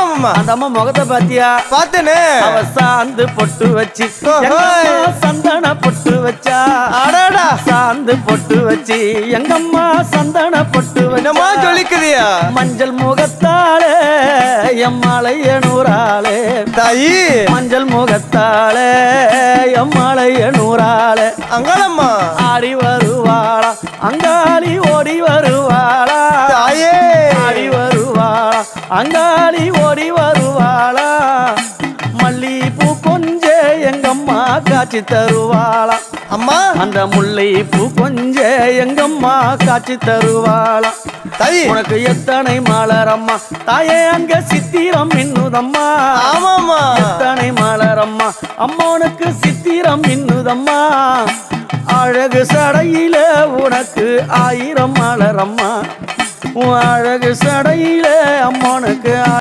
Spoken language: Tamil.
ஆமா அந்த அம்மா முகத்தை பாத்தியா? பார்த்தேனே. அவ சாந்து பொட்டு வச்சு சந்தன பொட்டு வச்சா. அடடா சாந்து பொட்டு வச்சு எங்கம்மா சந்தன பொட்டு என்னமா சொல்லிக்குதியா? மஞ்சள் முகத்தாலே எம்மாளைய நூறாளே தாயி மஞ்சள் முகத்தாலே எம்மாளைய நூறாளே அங்காளம்மா ஆடி வருவாளா அங்காளி ஓடி வருவாளா தாயே ஆடி வருவாளா அங்காளி ஓடி வருவாளா மல்லிப்பூ கொஞ்ச எங்கம்மா காட்சி தருவாளா அம்மா அந்த முல்லை பூ கொஞ்ச எங்கம்மா காட்சி தருவாளா தாயி உனக்கு எத்தனை மலரம்மா தாயே அங்க சித்திரம் மின்னுதம்மா ஆமாம்மா எத்தனை மலரம்மா அம்மா உனக்கு சித்திரம் மின்னுதம்மா அழகு சடையில உனக்கு 1000 மலரம்மா உன் அழகு சடையில அம்மா உனக்கு